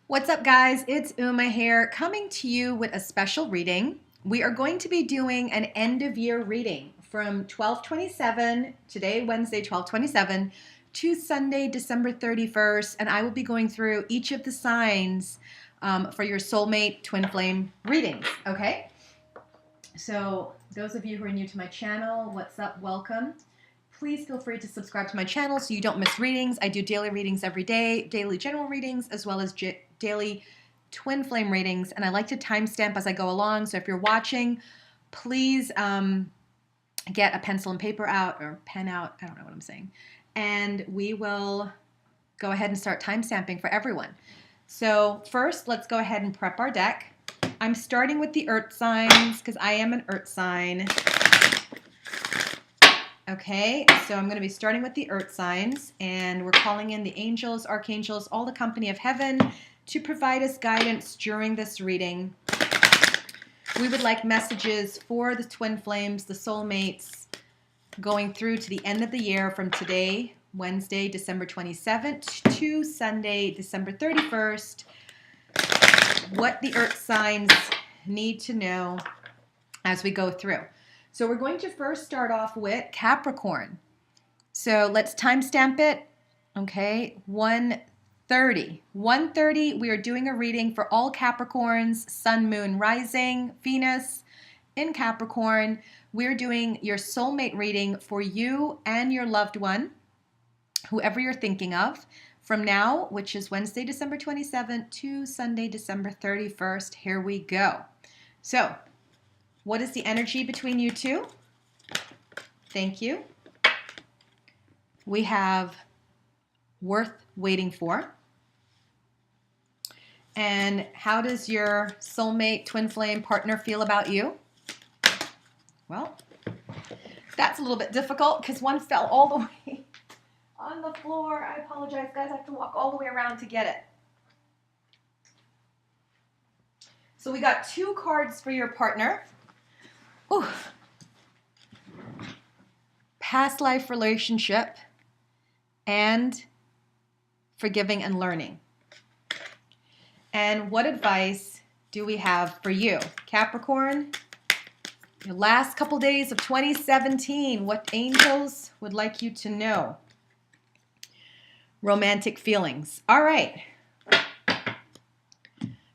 What's up, guys? It's Uma here, coming to you with a special reading. We are going to be doing an end of year reading from 12/27, today, Wednesday, 12/27, to Sunday, December 31st, and I will be going through each of the signs for your soulmate twin flame readings, okay? So, those of you who are new to my channel, what's up? Welcome. Please feel free to subscribe to my channel so you don't miss readings. I do daily readings every day, daily general readings, as well as daily twin flame readings. And I like to timestamp as I go along. So if you're watching, please get a pencil and paper out or pen out. I don't know what I'm saying. And we will go ahead and start timestamping for everyone. So first, let's go ahead and prep our deck. I'm starting with the earth signs because I am an earth sign. Okay, so I'm going to be starting with the earth signs, and we're calling in the angels, archangels, all the company of heaven to provide us guidance during this reading. We would like messages for the twin flames, the soulmates, going through to the end of the year from today, Wednesday, December 27th, to Sunday, December 31st, what the earth signs need to know as we go through. So we're going to first start off with Capricorn. So let's timestamp it. Okay, 1:30. 1:30, we are doing a reading for all Capricorns, Sun, Moon, Rising, Venus in Capricorn. We're doing your soulmate reading for you and your loved one, whoever you're thinking of, from now, which is Wednesday, December 27th, to Sunday, December 31st. Here we go. So, what is the energy between you two? Thank you. We have worth waiting for. And how does your soulmate, twin flame partner feel about you? Well, that's a little bit difficult because one fell all the way on the floor. I apologize, guys. I have to walk all the way around to get it. So we got two cards for your partner. Ooh. Past life relationship and forgiving and learning. And what advice do we have for you? Capricorn, your last couple days of 2017, what angels would like you to know? Romantic feelings. All right.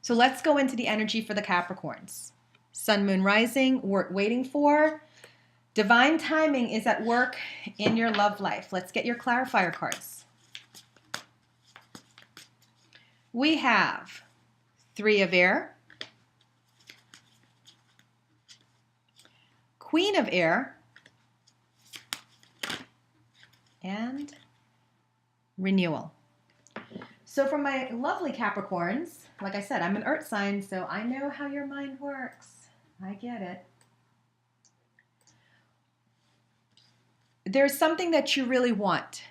So let's go into the energy for the Capricorns. Sun, Moon, Rising, worth waiting for. Divine timing is at work in your love life. Let's get your clarifier cards. We have Three of Air, Queen of Air, and Renewal. So for my lovely Capricorns, like I said, I'm an earth sign, so I know how your mind works. I get it. There's something that you really want,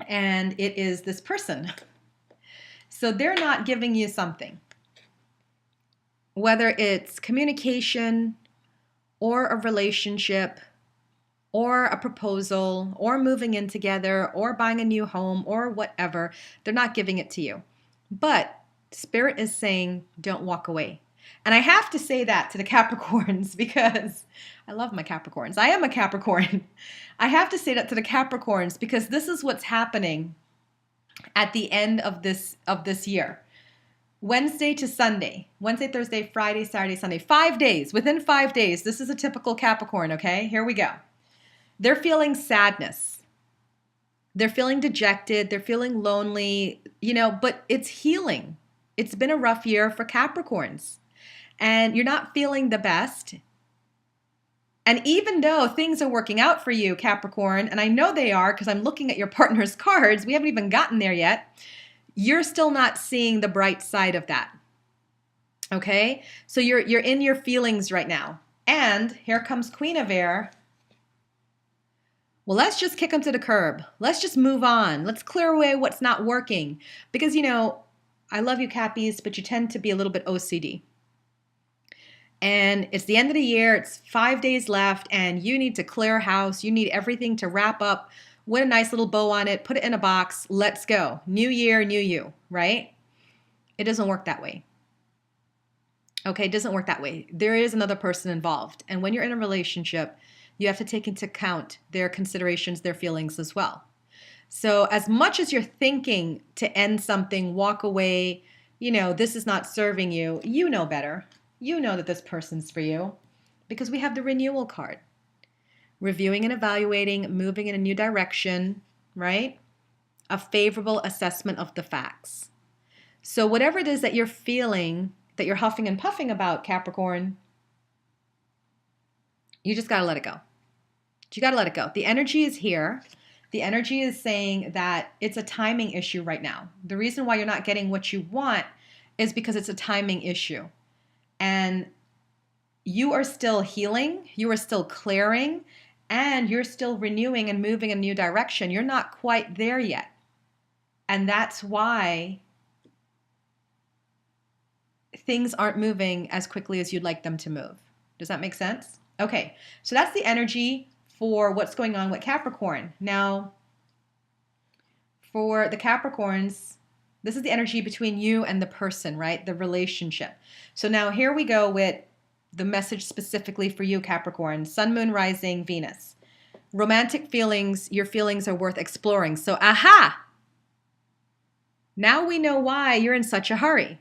and it is this person. So they're not giving you something. Whether it's communication or a relationship or a proposal or moving in together or buying a new home or whatever, they're not giving it to you. But Spirit is saying, don't walk away. And I have to say that to the Capricorns because I love my Capricorns. I am a Capricorn. I have to say that to the Capricorns because this is what's happening at the end of this year. Wednesday to Sunday. Wednesday, Thursday, Friday, Saturday, Sunday. 5 days. Within 5 days. This is a typical Capricorn, okay? Here we go. They're feeling sadness. They're feeling dejected. They're feeling lonely, but it's healing. It's been a rough year for Capricorns. And you're not feeling the best. And even though things are working out for you, Capricorn, and I know they are because I'm looking at your partner's cards, we haven't even gotten there yet, you're still not seeing the bright side of that. Okay? So you're in your feelings right now. And here comes Queen of Air. Well, let's just kick them to the curb. Let's just move on. Let's clear away what's not working. Because, I love you, Cappies, but you tend to be a little bit OCD. And it's the end of the year. It's 5 days left, and you need to clear house. You need everything to wrap up with a nice little bow on it. Put it in a box. Let's go. New year, new you, right? It doesn't work that way. Okay, it doesn't work that way. There is another person involved. And when you're in a relationship, you have to take into account their considerations, their feelings as well. So as much as you're thinking to end something, walk away, this is not serving you, you know better. You know that this person's for you because we have the renewal card. Reviewing and evaluating, moving in a new direction, right? A favorable assessment of the facts. So whatever it is that you're feeling, that you're huffing and puffing about, Capricorn, you just got to let it go. You got to let it go. The energy is here. The energy is saying that it's a timing issue right now. The reason why you're not getting what you want is because it's a timing issue. And you are still healing, you are still clearing, and you're still renewing and moving in a new direction. You're not quite there yet. And that's why things aren't moving as quickly as you'd like them to move. Does that make sense? Okay, so that's the energy for what's going on with Capricorn. Now, for the Capricorns, this is the energy between you and the person, right? The relationship. So now here we go with the message specifically for you, Capricorn. Sun, Moon, Rising, Venus. Romantic feelings, your feelings are worth exploring. So, aha! Now we know why you're in such a hurry.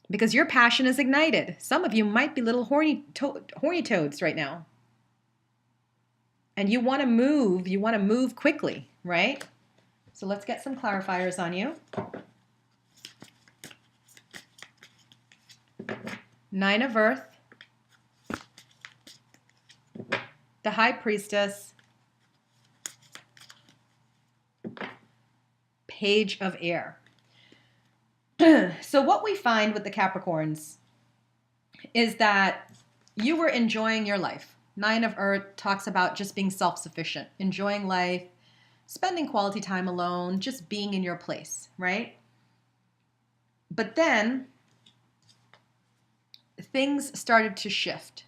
Because your passion is ignited. Some of you might be little horny toads right now. And you want to move quickly, right? So let's get some clarifiers on you. 9 of Earth, the High Priestess, Page of Air. So what we find with the Capricorns is that you were enjoying your life. 9 of Earth talks about just being self-sufficient, enjoying life, spending quality time alone, just being in your place, right? But then things started to shift.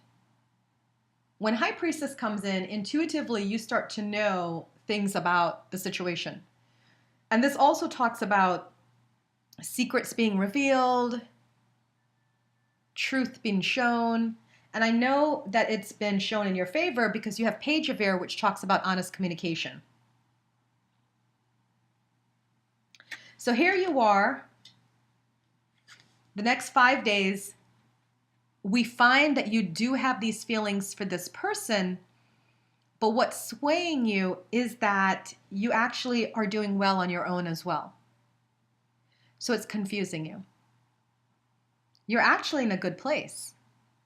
When High Priestess comes in, intuitively you start to know things about the situation. And this also talks about secrets being revealed, truth being shown. And I know that it's been shown in your favor because you have Page of Air, which talks about honest communication. So here you are, the next 5 days, we find that you do have these feelings for this person, but what's swaying you is that you actually are doing well on your own as well. So it's confusing you. You're actually in a good place,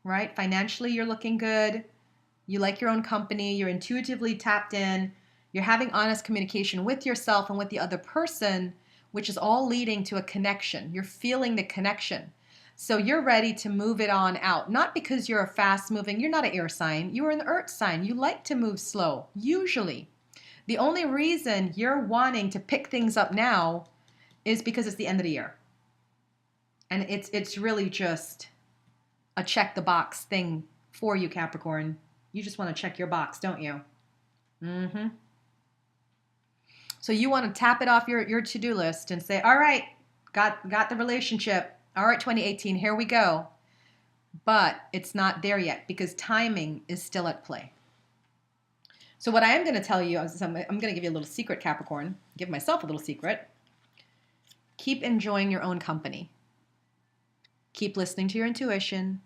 right? Financially, you're looking good. You like your own company. You're intuitively tapped in. You're having honest communication with yourself and with the other person, which is all leading to a connection. You're feeling the connection. So you're ready to move it on out. Not because you're a fast moving, you're not an air sign. You are an earth sign. You like to move slow, usually. The only reason you're wanting to pick things up now is because it's the end of the year. And it's really just a check the box thing for you, Capricorn. You just want to check your box, don't you? Mm-hmm. So you want to tap it off your to-do list and say, all right, got the relationship. All right, 2018, here we go. But it's not there yet because timing is still at play. So what I am going to tell you is I'm going to give you a little secret, Capricorn. Give myself a little secret. Keep enjoying your own company. Keep listening to your intuition.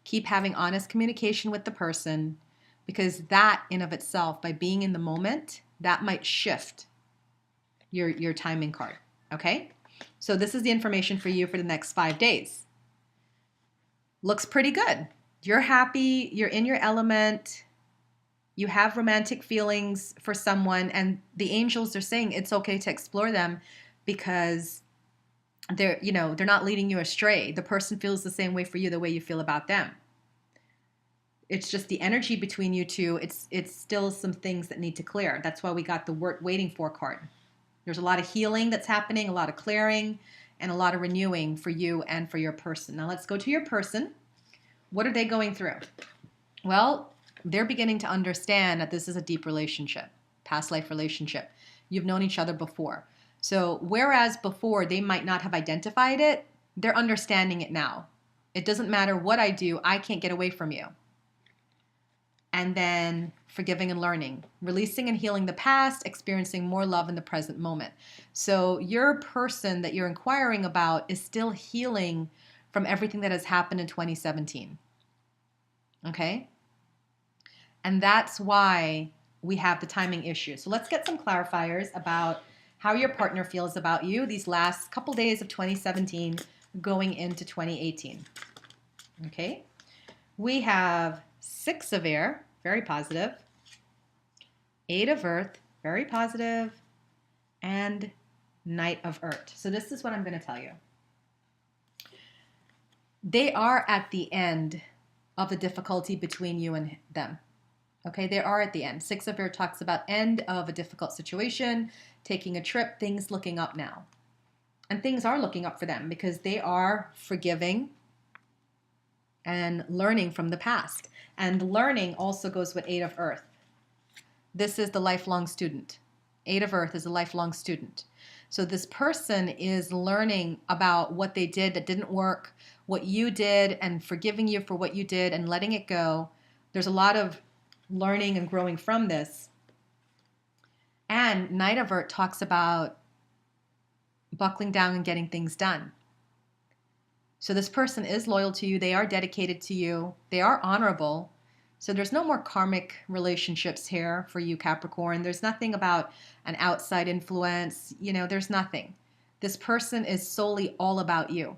Keep having honest communication with the person, because that in of itself, by being in the moment, that might shift your timing card, okay? So this is the information for you for the next 5 days. Looks pretty good. You're happy, you're in your element, you have romantic feelings for someone, and the angels are saying it's okay to explore them because they're not leading you astray. The person feels the same way for you, the way you feel about them. It's just the energy between you two. It's still some things that need to clear. That's why we got the waiting for card. There's a lot of healing that's happening, a lot of clearing, and a lot of renewing for you and for your person. Now let's go to your person. What are they going through? Well, they're beginning to understand that this is a deep relationship, past life relationship. You've known each other before. So whereas before they might not have identified it, they're understanding it now. It doesn't matter what I do, I can't get away from you. And then forgiving and learning, releasing and healing the past, experiencing more love in the present moment. So your person that you're inquiring about is still healing from everything that has happened in 2017. Okay? And that's why we have the timing issue. So let's get some clarifiers about how your partner feels about you these last couple days of 2017 going into 2018. Okay? We have 6 of air, very positive. 8 of earth, very positive. And Knight of earth. So this is what I'm going to tell you. They are at the end of the difficulty between you and them. Okay, they are at the end. 6 of earth talks about end of a difficult situation, taking a trip, things looking up now. And things are looking up for them because they are forgiving and learning from the past. And learning also goes with 8 of earth. This is the lifelong student. 8 of earth is a lifelong student. So this person is learning about what they did that didn't work, what you did, and forgiving you for what you did and letting it go. There's a lot of learning and growing from this. And Knight of earth talks about buckling down and getting things done. So this person is loyal to you. They are dedicated to you. They are honorable. So there's no more karmic relationships here for you, Capricorn. There's nothing about an outside influence. You know, there's nothing. This person is solely all about you.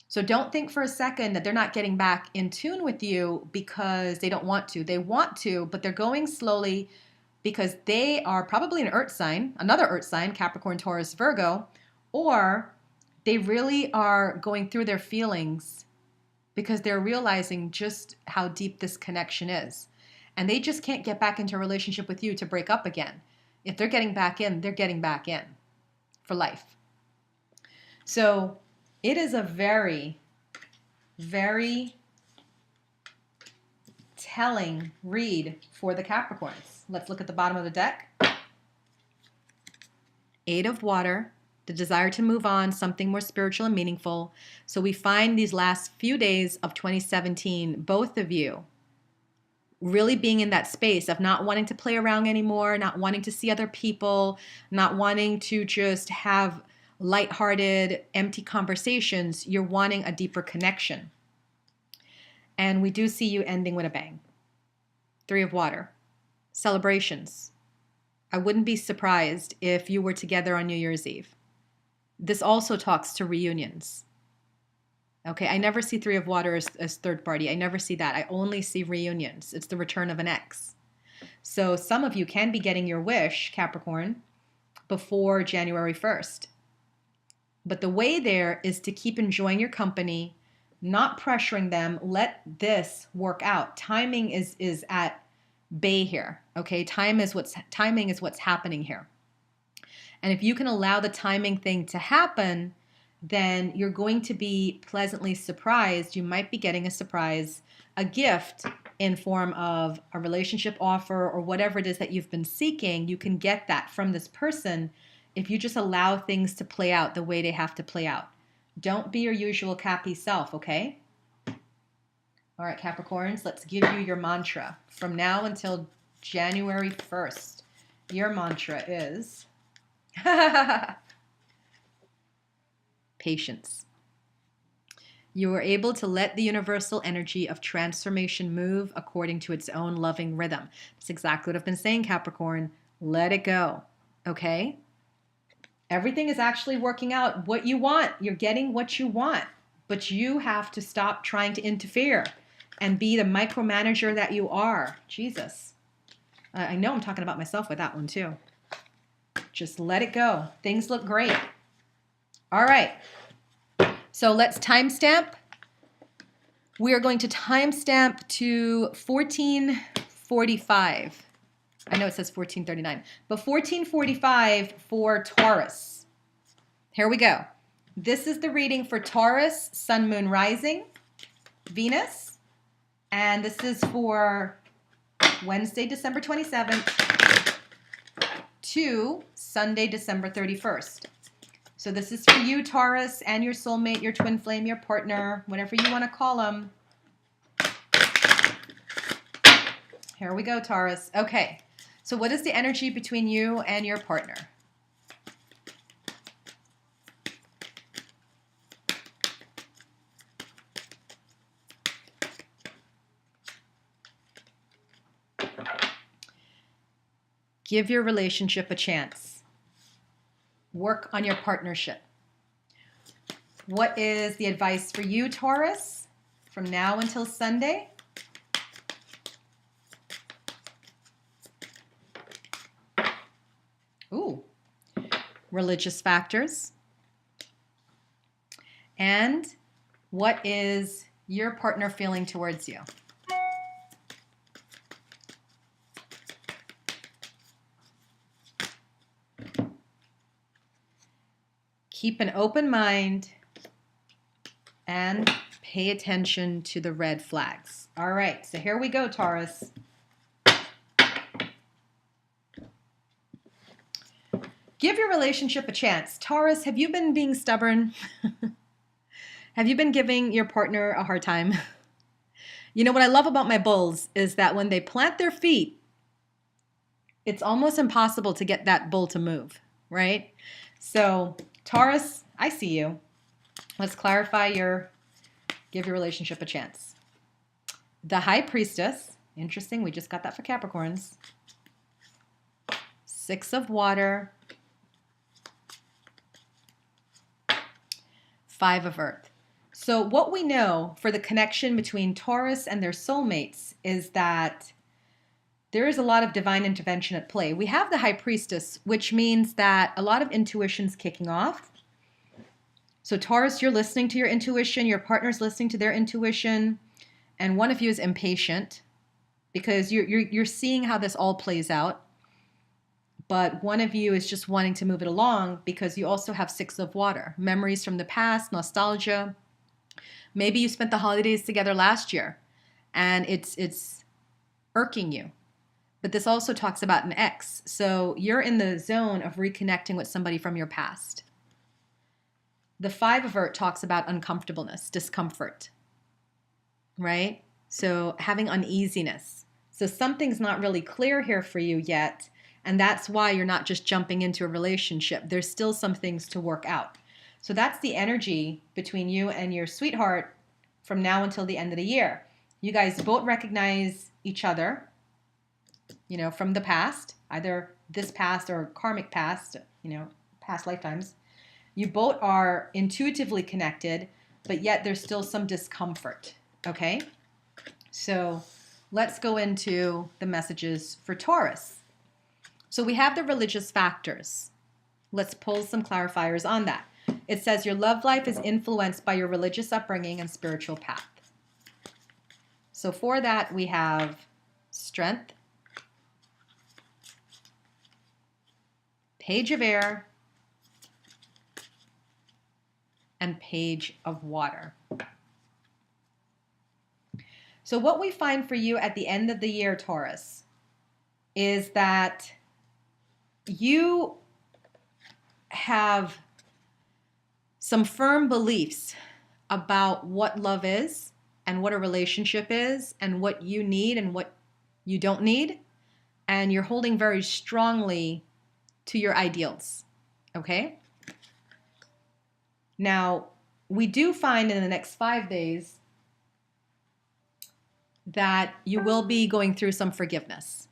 So don't think for a second that they're not getting back in tune with you because they don't want to. They want to, but they're going slowly because they are probably an earth sign, another earth sign, Capricorn, Taurus, Virgo, or they really are going through their feelings because they're realizing just how deep this connection is. And they just can't get back into a relationship with you to break up again. If they're getting back in, they're getting back in for life. So it is a very, very telling read for the Capricorns. Let's look at the bottom of the deck. 8 of water, the desire to move on, something more spiritual and meaningful. So we find these last few days of 2017, both of you really being in that space of not wanting to play around anymore, not wanting to see other people, not wanting to just have lighthearted, empty conversations. You're wanting a deeper connection. And we do see you ending with a bang. 3 of water, celebrations. I wouldn't be surprised if you were together on New Year's Eve. This also talks to reunions. Okay, I never see 3 of water as third party. I never see that. I only see reunions. It's the return of an ex. So some of you can be getting your wish, Capricorn, before January 1st. But the way there is to keep enjoying your company, not pressuring them. Let this work out. Timing is at bay here. Okay, timing is what's happening here. And if you can allow the timing thing to happen, then you're going to be pleasantly surprised. You might be getting a surprise, a gift in form of a relationship offer or whatever it is that you've been seeking. You can get that from this person if you just allow things to play out the way they have to play out. Don't be your usual Cappy self, okay? All right, Capricorns, let's give you your mantra. From now until January 1st, your mantra is patience. You are able to let the universal energy of transformation move according to its own loving rhythm. That's exactly what I've been saying, Capricorn. Let it go, okay? Everything is actually working out what you want. You're getting what you want, but you have to stop trying to interfere and be the micromanager that you are. Jesus. I know I'm talking about myself with that one too. Just let it go. Things look great. All right. So let's timestamp. We are going to timestamp to 1445. I know it says 1439, but 1445 for Taurus. Here we go. This is the reading for Taurus, Sun, Moon, Rising, Venus. And this is for Wednesday, December 27th to Sunday, December 31st. So this is for you, Taurus, and your soulmate, your twin flame, your partner, whatever you want to call them. Here we go, Taurus. Okay, so what is the energy between you and your partner? Give your relationship a chance. Work on your partnership. What is the advice for you, Taurus, from now until Sunday? Ooh, religious factors. And what is your partner feeling towards you? Keep an open mind and pay attention to the red flags. All right, so here we go, Taurus. Give your relationship a chance. Taurus, have you been being stubborn? Have you been giving your partner a hard time? You know, what I love about my bulls is that when they plant their feet, it's almost impossible to get that bull to move, right? So, Taurus, I see you. Let's clarify give your relationship a chance. The High Priestess, interesting, we just got that for Capricorns. 6 of Water. 5 of Earth. So what we know for the connection between Taurus and their soulmates is that there is a lot of divine intervention at play. We have the High Priestess, which means that a lot of intuition's kicking off. So Taurus, you're listening to your intuition, your partner's listening to their intuition, and one of you is impatient because you're seeing how this all plays out. But one of you is just wanting to move it along because you also have 6 of Water. Memories from the past, nostalgia. Maybe you spent the holidays together last year and it's irking you. But this also talks about an ex. So you're in the zone of reconnecting with somebody from your past. The 5 of Earth talks about uncomfortableness, discomfort, right? So having uneasiness. So something's not really clear here for you yet. And that's why you're not just jumping into a relationship. There's still some things to work out. So that's the energy between you and your sweetheart from now until the end of the year. You guys both recognize each other, you know, from the past, either this past or karmic past, you know, past lifetimes. You both are intuitively connected, but yet there's still some discomfort, okay? So let's go into the messages for Taurus. So we have the religious factors. Let's pull some clarifiers on that. It says your love life is influenced by your religious upbringing and spiritual path. So for that, we have Strength, Page of Air, and Page of Water. So what we find for you at the end of the year, Taurus, is that you have some firm beliefs about what love is and what a relationship is and what you need and what you don't need. And you're holding very strongly to your ideals, okay? Now, we do find in the next 5 days that you will be going through some forgiveness,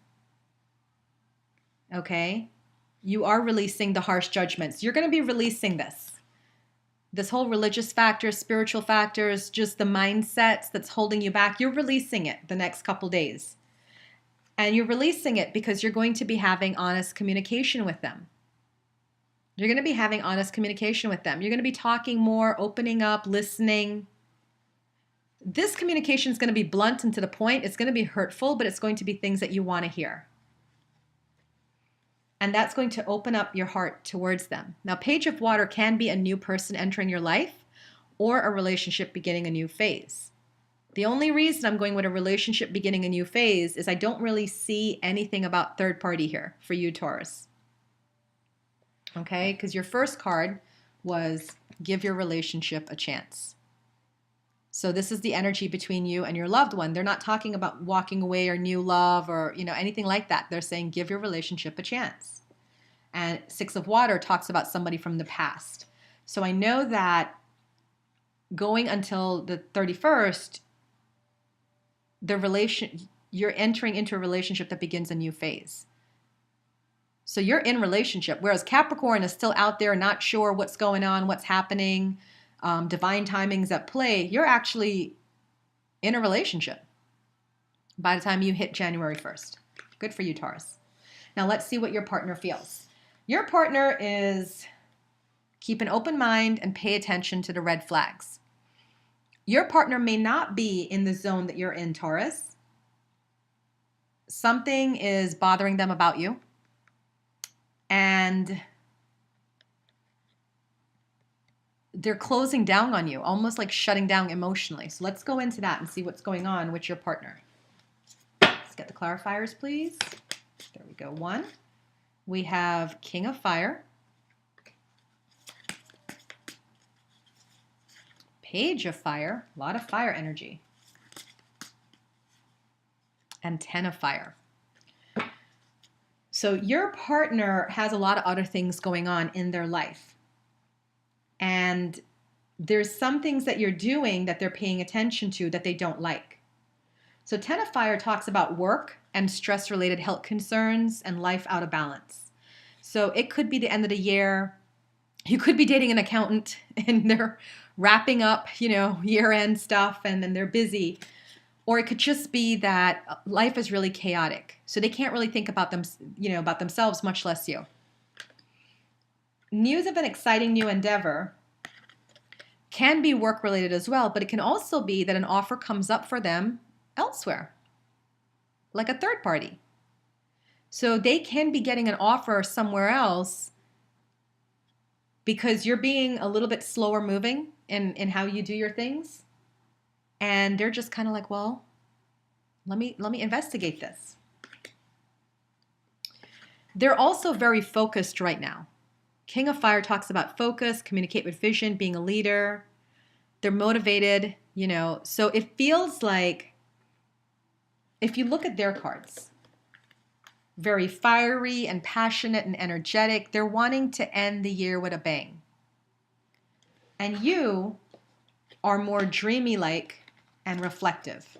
okay? You are releasing the harsh judgments. You're going to be releasing this whole religious factors, spiritual factors, just the mindsets that's holding you back. You're releasing it the next couple days. And you're releasing it because you're going to be having honest communication with them. You're going to be having honest communication with them. You're going to be talking more, opening up, listening. This communication is going to be blunt and to the point. It's going to be hurtful, but it's going to be things that you want to hear. And that's going to open up your heart towards them. Now, Page of Water can be a new person entering your life or a relationship beginning a new phase. The only reason I'm going with a relationship beginning a new phase is I don't really see anything about third party here for you, Taurus. Okay, because your first card was give your relationship a chance. So this is the energy between you and your loved one. They're not talking about walking away or new love or, anything like that. They're saying give your relationship a chance. And Six of Water talks about somebody from the past. So I know that going until the 31st, you're entering into a relationship that begins a new phase. So you're in relationship, whereas Capricorn is still out there, not sure what's going on, what's happening, divine timing's at play. You're actually in a relationship by the time you hit January 1st. Good for you, Taurus. Now let's see what your partner feels. Your partner is keep an open mind and pay attention to the red flags. Your partner may not be in the zone that you're in, Taurus. Something is bothering them about you. And they're closing down on you, almost like shutting down emotionally. So let's go into that and see what's going on with your partner. Let's get the clarifiers, please. There we go. 1. We have King of Fire. Page of Fire. A lot of fire energy. And 10 of Fire. So your partner has a lot of other things going on in their life. And there's some things that you're doing that they're paying attention to that they don't like. So 10 of Fire talks about work and stress-related health concerns and life out of balance. So it could be the end of the year. You could be dating an accountant and they're wrapping up, year-end stuff and then they're busy. Or it could just be that life is really chaotic. So they can't really think about about themselves, much less you. News of an exciting new endeavor can be work-related as well, but it can also be that an offer comes up for them elsewhere, like a third party. So they can be getting an offer somewhere else because you're being a little bit slower moving in how you do your things. And they're just kind of like, well, let me investigate this. They're also very focused right now. King of Fire talks about focus, communicate with vision, being a leader. They're motivated, So it feels like, if you look at their cards, very fiery and passionate and energetic. They're wanting to end the year with a bang. And you are more dreamy-like and reflective.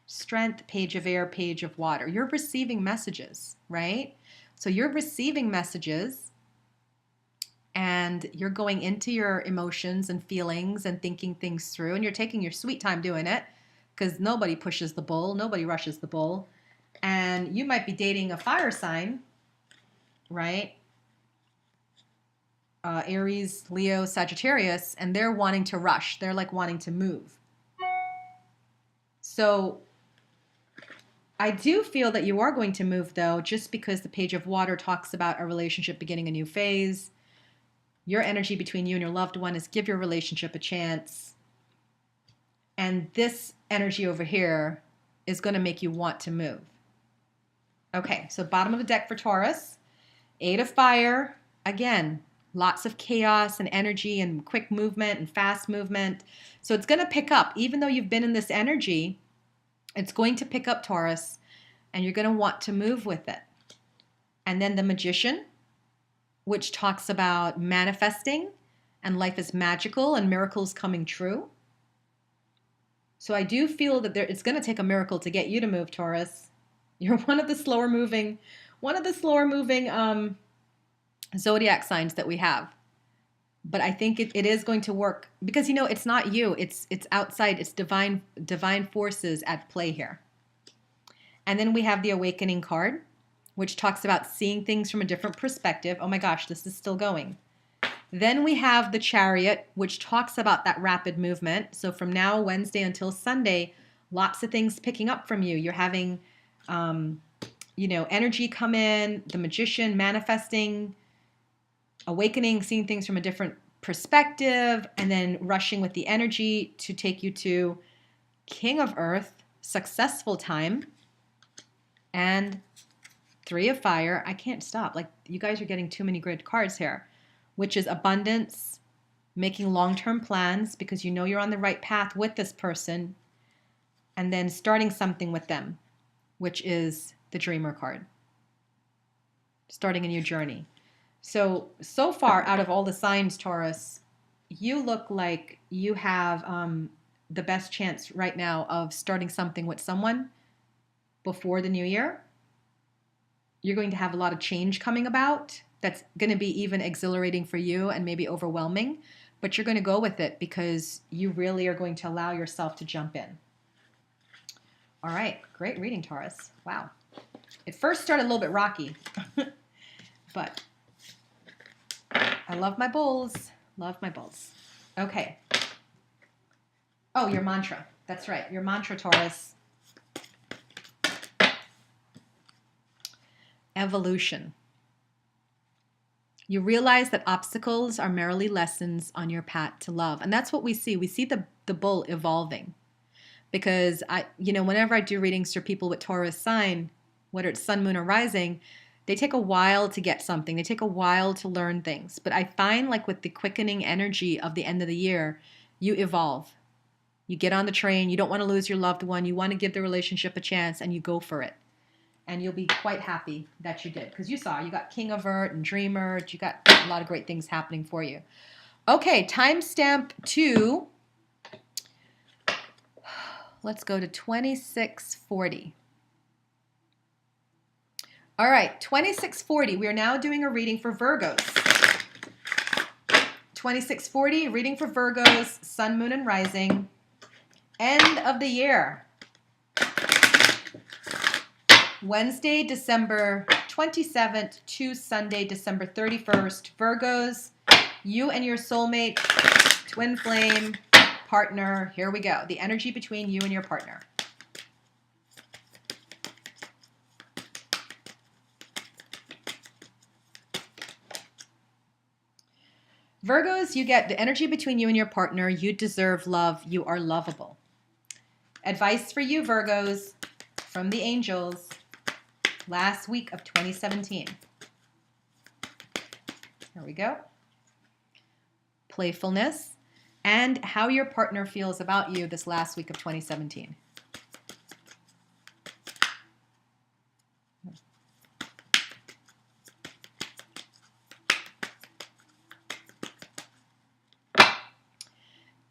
Strength, Page of Air, Page of Water. You're receiving messages, right? So you're receiving messages and you're going into your emotions and feelings and thinking things through, and you're taking your sweet time doing it because nobody pushes the bull, nobody rushes the bull. And you might be dating a fire sign, right? Aries, Leo, Sagittarius, and they're wanting to rush. They're like wanting to move. So I do feel that you are going to move, though, just because the Page of Water talks about a relationship beginning a new phase. Your energy between you and your loved one is give your relationship a chance. And this energy over here is going to make you want to move. Okay, so bottom of the deck for Taurus. 8 of Fire. Again, lots of chaos and energy and quick movement and fast movement. So it's going to pick up. Even though you've been in this energy, it's going to pick up, Taurus, and you're going to want to move with it. And then the Magician, which talks about manifesting and life is magical and miracles coming true. So I do feel that it's going to take a miracle to get you to move, Taurus. You're one of the slower moving zodiac signs that we have. But I think it is going to work because, it's not you. It's outside. It's divine forces at play here. And then we have the Awakening card, which talks about seeing things from a different perspective. Oh my gosh, this is still going. Then we have the Chariot, which talks about that rapid movement. So from now, Wednesday until Sunday, lots of things picking up from you. You're having, energy come in, the Magician manifesting, awakening, seeing things from a different perspective, and then rushing with the energy to take you to King of Earth, successful time, and Three of Fire. I can't stop. Like, you guys are getting too many great cards here, which is abundance, making long-term plans because you know you're on the right path with this person, and then starting something with them, which is the Dreamer card. Starting a new journey. So far out of all the signs, Taurus, you look like you have the best chance right now of starting something with someone before the new year. You're going to have a lot of change coming about. That's going to be even exhilarating for you and maybe overwhelming, but you're going to go with it because you really are going to allow yourself to jump in. All right, great reading, Taurus. Wow. It first started a little bit rocky, but I love my bulls. Love my bulls. Okay. Oh, your mantra. That's right. Your mantra, Taurus. Evolution. You realize that obstacles are merely lessons on your path to love. And that's what we see. We see the bull evolving. Because whenever I do readings for people with Taurus sign, whether it's sun, moon, or rising, they take a while to get something. They take a while to learn things. But I find like with the quickening energy of the end of the year, you evolve. You get on the train. You don't want to lose your loved one. You want to give the relationship a chance, and you go for it. And you'll be quite happy that you did. Because you got King of Earth and Dreamer. You got a lot of great things happening for you. Okay, timestamp 2. Let's go to 2640. All right, 2640. We are now doing a reading for Virgos. 2640, reading for Virgos, sun, moon, and rising. End of the year. Wednesday, December 27th to Sunday, December 31st. Virgos, you and your soulmate, twin flame, partner. Here we go. The energy between you and your partner. Virgos, you get the energy between you and your partner. You deserve love. You are lovable. Advice for you, Virgos, from the angels. Last week of 2017. Here we go. Playfulness and how your partner feels about you this last week of 2017.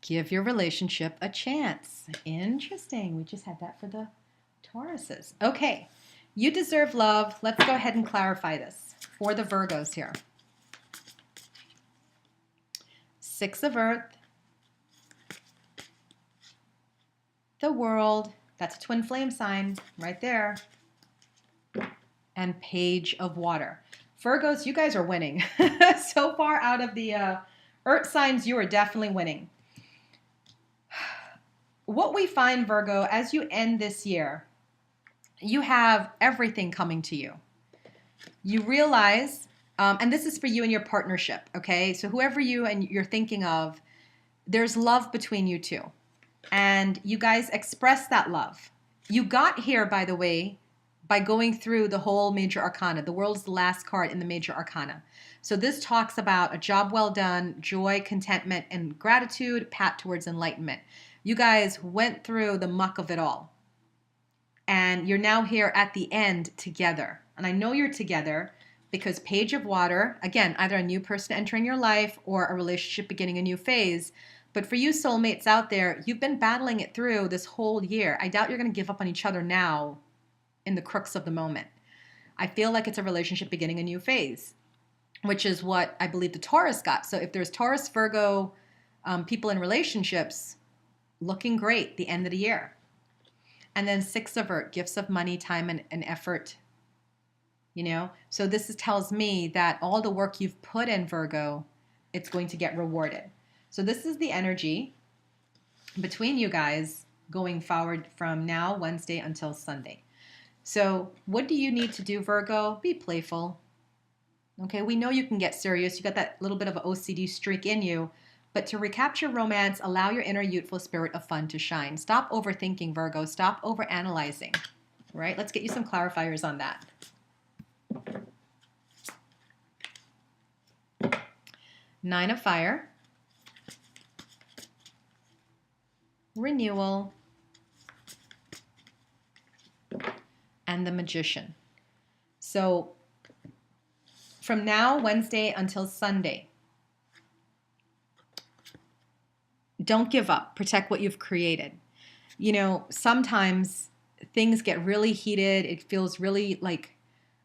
Give your relationship a chance. Interesting. We just had that for the Tauruses. Okay. You deserve love. Let's go ahead and clarify this for the Virgos here. Six of Earth. The World. That's a twin flame sign right there. And Page of Water. Virgos, you guys are winning. So far out of the Earth signs, you are definitely winning. What we find, Virgo, as you end this year, you have everything coming to you. You realize, and this is for you and your partnership, okay? So whoever you're thinking of, there's love between you two. And you guys express that love. You got here, by the way, by going through the whole Major Arcana. The World's the last card in the Major Arcana. So this talks about a job well done, joy, contentment, and gratitude, path towards enlightenment. You guys went through the muck of it all. And you're now here at the end together. And I know you're together because Page of Water, again, either a new person entering your life or a relationship beginning a new phase. But for you soulmates out there, you've been battling it through this whole year. I doubt you're going to give up on each other now in the crux of the moment. I feel like it's a relationship beginning a new phase, which is what I believe the Taurus got. So if there's Taurus, Virgo, people in relationships, looking great the end of the year. And then Six of Earth, gifts of money, time, and effort. You know, so this tells me that all the work you've put in, Virgo, it's going to get rewarded. So this is the energy between you guys going forward from now, Wednesday, until Sunday. So what do you need to do, Virgo? Be playful. Okay, we know you can get serious. You got that little bit of an OCD streak in you. But to recapture romance, allow your inner youthful spirit of fun to shine. Stop overthinking, Virgo. Stop overanalyzing. Right? Let's get you some clarifiers on that. Nine of Fire, Renewal, and the Magician. So from now, Wednesday until Sunday, don't give up. Protect what you've created. You know, sometimes things get really heated. It feels really like,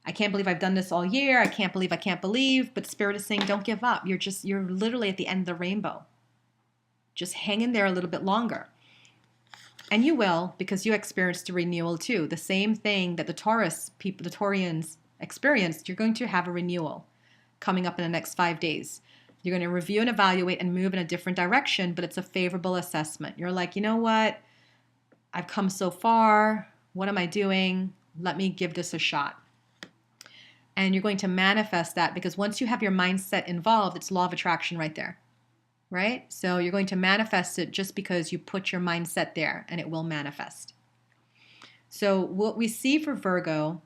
I can't believe I've done this all year. I can't believe. But Spirit is saying, don't give up. You're literally at the end of the rainbow. Just hang in there a little bit longer. And you will, because you experienced a renewal too. The same thing that the Taurus people, the Taurians experienced, you're going to have a renewal coming up in the next 5 days. You're going to review and evaluate and move in a different direction, but it's a favorable assessment. You're like, you know what? I've come so far. What am I doing? Let me give this a shot. And you're going to manifest that, because once you have your mindset involved, it's law of attraction right there, right? So you're going to manifest it just because you put your mindset there, and it will manifest. So what we see for Virgo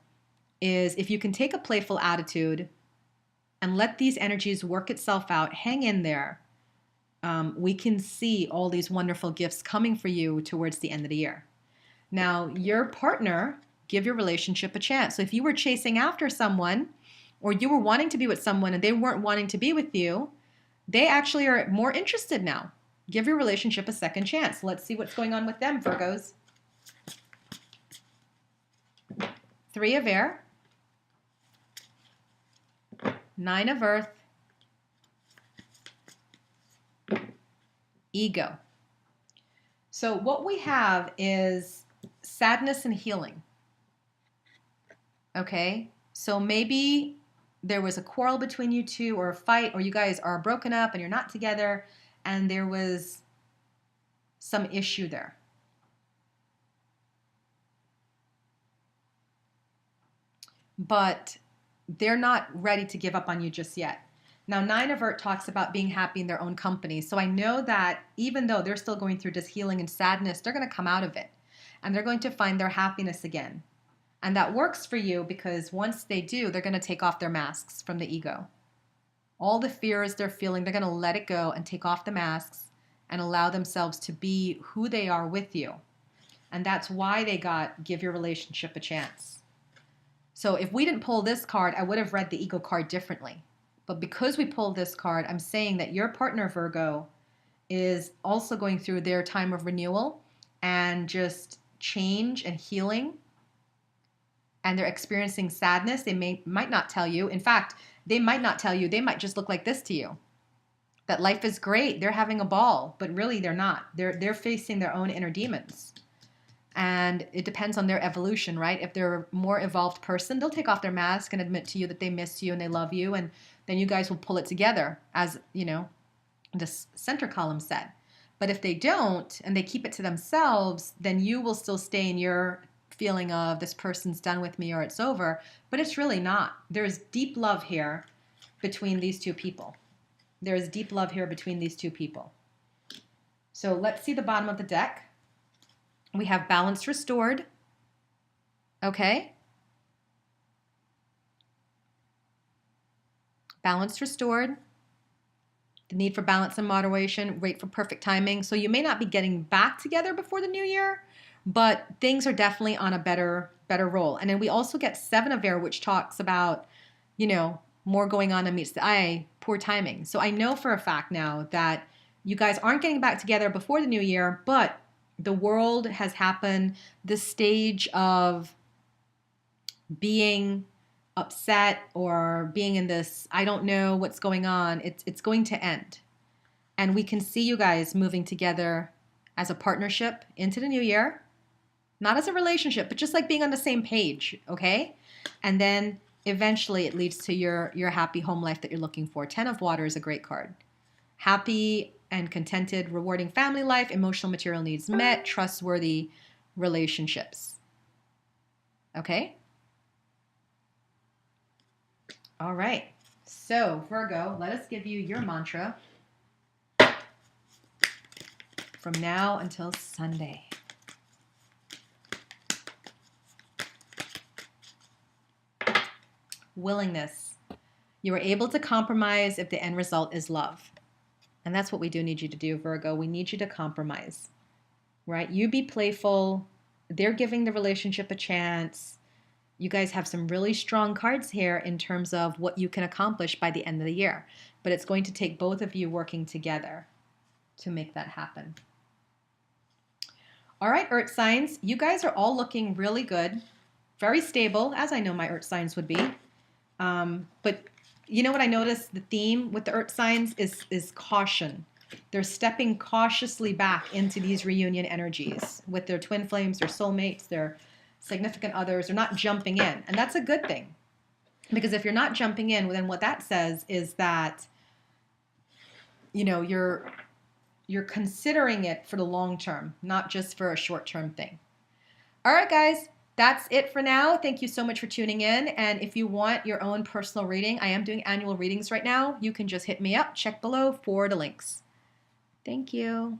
is, if you can take a playful attitude and let these energies work itself out, hang in there, we can see all these wonderful gifts coming for you towards the end of the year. Now, your partner, give your relationship a chance. So if you were chasing after someone, or you were wanting to be with someone and they weren't wanting to be with you, they actually are more interested now. Give your relationship a second chance. Let's see what's going on with them, Virgos. Three of Air, Nine of Earth, Ego. So what we have is sadness and healing. Okay? So maybe there was a quarrel between you two, or a fight, or you guys are broken up and you're not together, and there was some issue there. But they're not ready to give up on you just yet. Now, Nine of Earth talks about being happy in their own company. So I know that even though they're still going through this healing and sadness, they're going to come out of it. And they're going to find their happiness again. And that works for you, because once they do, they're going to take off their masks from the ego. All the fears they're feeling, they're going to let it go and take off the masks and allow themselves to be who they are with you. And that's why they got give your relationship a chance. So if we didn't pull this card, I would have read the ego card differently. But because we pulled this card, I'm saying that your partner, Virgo, is also going through their time of renewal and just change and healing. And they're experiencing sadness. They might not tell you. In fact, they might not tell you. They might just look like this to you. That life is great. They're having a ball. But really, they're not. They're facing their own inner demons. And it depends on their evolution, right? If they're a more evolved person, they'll take off their mask and admit to you that they miss you and they love you. And then you guys will pull it together, as, you know, this center column said. But if they don't, and they keep it to themselves, then you will still stay in your feeling of, this person's done with me or it's over. But it's really not. There's deep love here between these two people. There's deep love here between these two people. So let's see the bottom of the deck. We have balance restored. Okay. Balance restored. The need for balance and moderation. Wait for perfect timing. So you may not be getting back together before the new year, but things are definitely on a better roll. And then we also get Seven of Air, which talks about, you know, more going on than meets the eye, poor timing. So I know for a fact now that you guys aren't getting back together before the new year, but the world has happened. This stage of being upset or being in this, I don't know what's going on, it's going to end. And we can see you guys moving together as a partnership into the new year. Not as a relationship, but just like being on the same page, okay? And then eventually it leads to your happy home life that you're looking for. 10 of Water is a great card. Happy and contented, rewarding family life, emotional material needs met, trustworthy relationships. Okay? All right. So, Virgo, let us give you your mantra from now until Sunday. willingness. You are able to compromise if the end result is love. And that's what we do need you to do, Virgo. We need you to compromise, right? You be playful. They're giving the relationship a chance. You guys have some really strong cards here in terms of what you can accomplish by the end of the year. But it's going to take both of you working together to make that happen. All right, Earth signs, you guys are all looking really good, very stable, as I know my Earth signs would be. But you know what I noticed? The theme with the Earth signs is caution. They're stepping cautiously back into these reunion energies with their twin flames, their soulmates, their significant others. They're not jumping in, and that's a good thing. Because if you're not jumping in, then what that says is that, you know, you're considering it for the long term, not just for a short-term thing. All right, guys, that's it for now. Thank you so much for tuning in. And if you want your own personal reading, I am doing annual readings right now. You can just hit me up, check below for the links. Thank you.